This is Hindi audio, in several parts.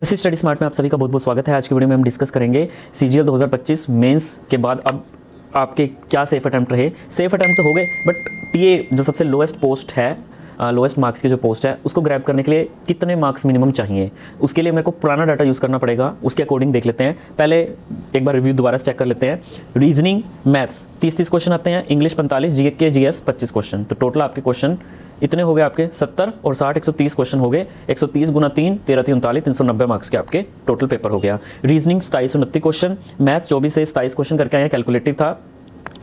इसी स्टडी स्मार्ट में आप सभी का बहुत बहुत स्वागत है। आज की वीडियो में हम डिस्कस करेंगे सीजीएल 2025 मेंस के बाद अब आपके क्या सेफ अटेम्प्ट रहे। सेफ अटेम्प्ट तो हो गए, बट टीए जो सबसे लोएस्ट पोस्ट है, लोएस्ट मार्क्स की जो पोस्ट है, उसको ग्रैब करने के लिए कितने मार्क्स मिनिमम चाहिए, उसके लिए मेरे को पुराना डाटा यूज़ करना पड़ेगा। उसके अकॉर्डिंग देख लेते हैं। पहले एक बार रिव्यू दोबारा से चेक कर लेते हैं। रीजनिंग मैथ्स 30 क्वेश्चन आते हैं, इंग्लिश 45, जीके जीएस 25 क्वेश्चन। तो टोटल आपके क्वेश्चन इतने हो गए, आपके 70 और 60 130 क्वेश्चन हो गए। 130 गुना 3 13 3 39 390 मार्क्स के आपके टोटल पेपर हो गया। रीजनिंग 27 29 क्वेश्चन, मैथ्स 24 से 27 क्वेश्चन करके आए, कैलकुलेटिव था।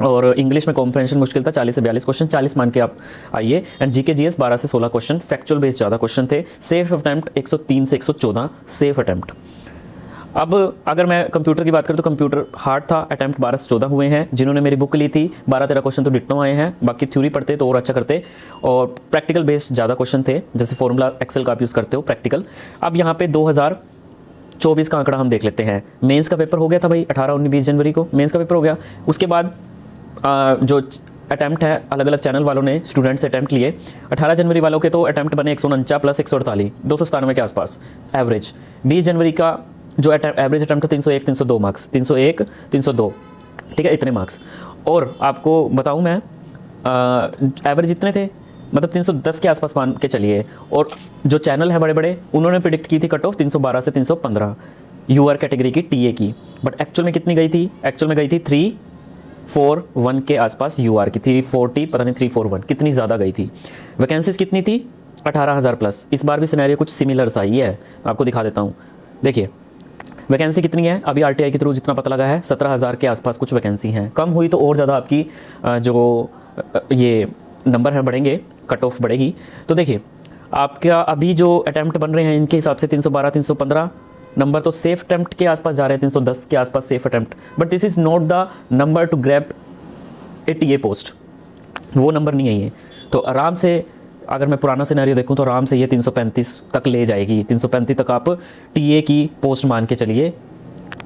और इंग्लिश में कॉम्प्रहेंशन मुश्किल था, 40 से 42 क्वेश्चन, 40 मान के आप आइए। एंड जीके जीएस 12 से 16 क्वेश्चन, फैक्चुअल बेस्ड ज़्यादा क्वेश्चन थे। सेफ अटेम्प्ट 103 से 114 सेफ अटेम्प्ट। अब अगर मैं कंप्यूटर की बात करूँ तो कंप्यूटर हार्ड था, अटेम्प्ट 12 से 14 हुए हैं। जिन्होंने मेरी बुक ली थी 12-13 क्वेश्चन तो डिट्टो आए हैं, बाकी थ्योरी पढ़ते तो और अच्छा करते। और प्रैक्टिकल बेस्ड ज़्यादा क्वेश्चन थे, जैसे फॉर्मूला एक्सेल का आप यूज़ करते हो प्रैक्टिकल। अब यहाँ पे 2024 का आंकड़ा हम देख लेते हैं। मेंस का पेपर हो गया था भाई 18 19 20 जनवरी को मेंस का पेपर हो गया। उसके बाद जो अटैम्प्ट है, अलग अलग चैनल वालों ने स्टूडेंट से अटैम्प्ट लिए। 18 जनवरी वालों के तो अटैम्प्ट बने 149 प्लस 148, 297 के आसपास एवरेज। 20 जनवरी का जो एवरेज अटैम्प्ट था 301 302 मार्क्स, 301 302, ठीक है, इतने मार्क्स। और आपको बताऊं मैं एवरेज इतने थे, मतलब 310 के आसपास मान के चलिए। और जो चैनल है बड़े बड़े, उन्होंने प्रिडिक्ट की थी कट ऑफ 312 से 315 यूआर कैटेगरी की टीए की, बट एक्चुअल में कितनी गई थी? एक्चुअल में गई थी 341 के आसपास यूआर की, 340 पता नहीं 341, कितनी ज़्यादा गई थी। वैकेंसीज कितनी थी? 18,000 प्लस। इस बार भी सिनेरियो कुछ सिमिलर सा ही है, आपको दिखा देता हूँ। देखिए वैकेंसी कितनी है अभी आरटीआई के थ्रू जितना पता लगा है, 17,000 के आसपास कुछ वैकेंसी हैं। कम हुई तो और ज़्यादा आपकी जो ये नंबर है बढ़ेंगे, कट ऑफ बढ़ेगी। तो देखिए आपका अभी जो अटैम्प्ट बन रहे हैं इनके हिसाब से 312 315 नंबर तो सेफ अटैम्प्ट के आसपास जा रहे हैं, 310 के आसपास safe attempt. But this is not the number two grab A TA post, वो नंबर नहीं है ये। तो आराम से अगर मैं पुराना सिनेरियो देखूं तो आराम से ये 335 तक ले जाएगी। 335 तक आप टीए की पोस्ट मान के चलिए,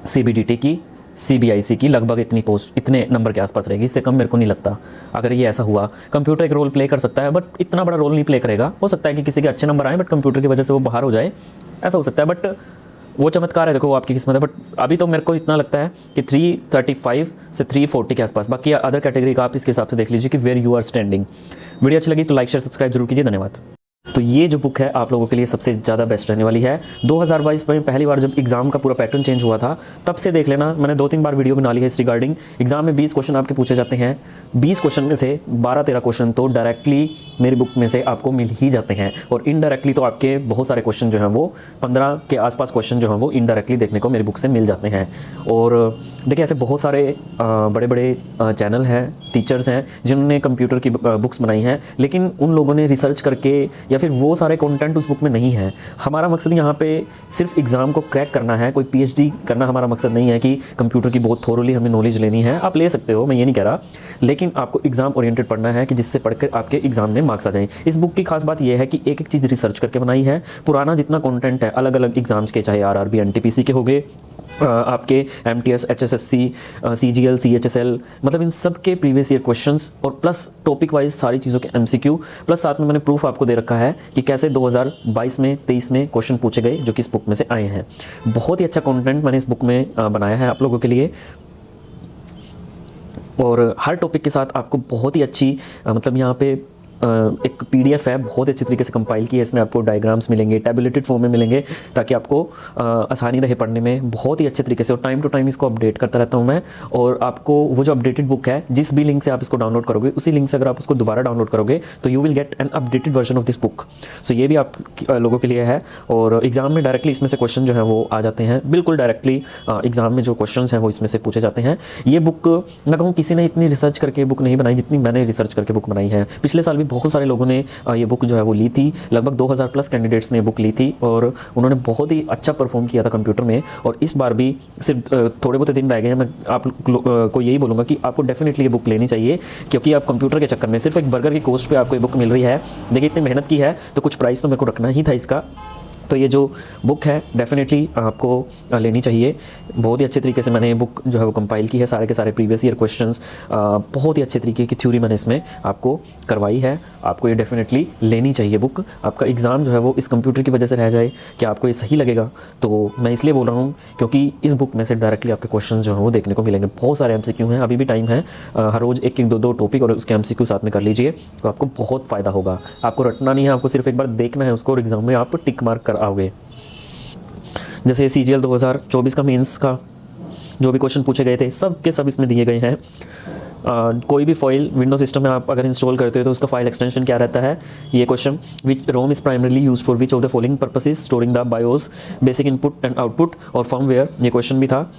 सीबीडीटी की, सीबीआईसी की, लगभग इतनी पोस्ट, इतने नंबर के आसपास रहेगी। इससे कम मेरे को नहीं लगता। अगर ये ऐसा हुआ, कंप्यूटर एक रोल प्ले कर सकता है, बट इतना बड़ा रोल नहीं प्ले करेगा। हो सकता है कि किसी के अच्छे नंबर आए बट कंप्यूटर की वजह से वो बाहर हो जाए, ऐसा हो सकता है। बट वो चमत्कार है, देखो वो आपकी किस्मत है। बट अभी तो मेरे को इतना लगता है कि 335 से 340 के आसपास। बाकी अदर कैटेगरी का आप इसके हिसाब से देख लीजिए कि where you are standing. Video अच्छी लगी तो लाइक शेयर सब्सक्राइब जरूर कीजिए। धन्यवाद। तो ये जो बुक है आप लोगों के लिए सबसे ज़्यादा बेस्ट रहने वाली है। 2022 में पहली बार जब एग्जाम का पूरा पैटर्न चेंज हुआ था, तब से देख लेना, मैंने 2-3 बार वीडियो बना ली है इस रिगार्डिंग। एग्जाम में 20 क्वेश्चन आपके पूछे जाते हैं, 20 क्वेश्चन में से 12-13 क्वेश्चन तो डायरेक्टली मेरी बुक में से आपको मिल ही जाते हैं। और इनडायरेक्टली तो आपके बहुत सारे क्वेश्चन जो हैं वो 15 के आसपास क्वेश्चन जो हैं वो इनडायरेक्टली देखने को मेरी बुक से मिल जाते हैं। और देखिए ऐसे बहुत सारे बड़े बड़े चैनल हैं, टीचर्स हैं जिन्होंने कंप्यूटर की बुक्स बनाई हैं, लेकिन उन लोगों ने रिसर्च करके या फिर वो सारे कंटेंट उस बुक में नहीं है। हमारा मकसद यहाँ पे सिर्फ एग्ज़ाम को क्रैक करना है, कोई पीएचडी करना हमारा मकसद नहीं है कि कंप्यूटर की बहुत थोरली हमें नॉलेज लेनी है। आप ले सकते हो, मैं ये नहीं कह रहा, लेकिन आपको एग्ज़ाम ओरिएंटेड पढ़ना है कि जिससे पढ़कर आपके एग्ज़ाम में मार्क्स आ जाएं। इस बुक की खास बात यह है कि एक एक चीज़ रिसर्च करके बनाई है। पुराना जितना कंटेंट है अलग अलग एग्ज़ाम्स के, चाहे आरआरबी एनटीपीसी के हो गए, आपके एमटीएस एचएसएससी सीजीएल सीएचएसएल, मतलब इन सब के प्रीवियस ईयर क्वेश्चंस और प्लस टॉपिक वाइज सारी चीज़ों के एमसीक्यू, प्लस साथ में मैंने प्रूफ आपको दे रखा है कि कैसे 2022 में 23 में क्वेश्चन पूछे गए जो कि इस बुक में से आए हैं। बहुत ही अच्छा कंटेंट मैंने इस बुक में बनाया है आप लोगों के लिए। और हर टॉपिक के साथ आपको बहुत ही अच्छी मतलब यहाँ पे एक पीडीएफ है, बहुत अच्छी तरीके से कंपाइल की है। इसमें आपको डायग्राम्स मिलेंगे, टैबुलेटेड फॉर्म में मिलेंगे, ताकि आपको आसानी रहे पढ़ने में बहुत ही अच्छे तरीके से। और टाइम टू टाइम इसको अपडेट करता रहता हूँ मैं। और आपको वो जो अपडेटेड बुक है, जिस भी लिंक से आप इसको डाउनलोड करोगे, उसी लिंक से अगर आप उसको दोबारा डाउनलोड करोगे तो you will get an updated version of this book. So ये भी आप लोगों के लिए है। और एग्जाम में डायरेक्टली इसमें से क्वेश्चन जो है वो आ जाते हैं, बिल्कुल डायरेक्टली एग्जाम में जो क्वेश्चन हैं वो इसमें से पूछे जाते हैं। ये बुक मैं कहूँ किसी ने इतनी रिसर्च करके बुक नहीं बनाई जितनी मैंने रिसर्च करके बुक बनाई है। पिछले साल भी बहुत सारे लोगों ने ये बुक जो है वो ली थी, लगभग 2000 प्लस कैंडिडेट्स ने बुक ली थी और उन्होंने बहुत ही अच्छा परफॉर्म किया था कंप्यूटर में। और इस बार भी सिर्फ थोड़े बहुत दिन रह गए हैं। मैं आप को यही बोलूँगा कि आपको डेफिनेटली ये बुक लेनी चाहिए, क्योंकि आप कंप्यूटर के चक्कर में सिर्फ एक बर्गर की कॉस्ट पे आपको ये बुक मिल रही है। देखिए इतनी मेहनत की है तो कुछ प्राइस तो मेरे को रखना ही था इसका। तो ये जो बुक है डेफिनेटली आपको लेनी चाहिए। बहुत ही अच्छे तरीके से मैंने ये बुक जो है वो कंपाइल की है, सारे के सारे प्रीवियस ईयर क्वेश्चंस, बहुत ही अच्छे तरीके की थ्योरी मैंने इसमें आपको करवाई है। आपको ये डेफिनेटली लेनी चाहिए बुक। आपका एग्ज़ाम जो है वो इस कंप्यूटर की वजह से रह जाए कि आपको ये सही लगेगा, तो मैं इसलिए बोल रहा हूँ क्योंकि इस बुक में से डायरेक्टली आपके क्वेश्चन जो हैं वो देखने को मिलेंगे। बहुत सारे MCQ हैं, अभी भी टाइम है, हर रोज़ एक एक दो टॉपिक और उसके MCQ साथ में कर लीजिए, तो आपको बहुत फ़ायदा होगा। आपको रटना नहीं है, आपको सिर्फ एक बार देखना है उसको और एग्ज़ाम में आप टिक मार्क कर आओगे। जैसे CGL 2024 का मेंस का जो भी क्वेश्चन पूछे गए थे सब के सब इसमें दिए गए हैं। कोई भी फाइल विंडो सिस्टम में आप अगर इंस्टॉल करते हो तो उसका फाइल एक्सटेंशन क्या रहता है, ये question, which ROM is primarily use for which of the following purposes, storing the BIOS, basic input and output और फर्मवेयर, ये क्वेश्चन भी था।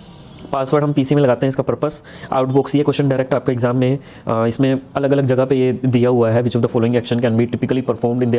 पासवर्ड हम PC में लगाते हैं, इसका पर्पस। आउटबॉक्स, ये क्वेश्चन डायरेक्ट आपके एग्जाम में इसमें अलग अलग जगह पे ये दिया हुआ है, विच of the following action can be typically performed in the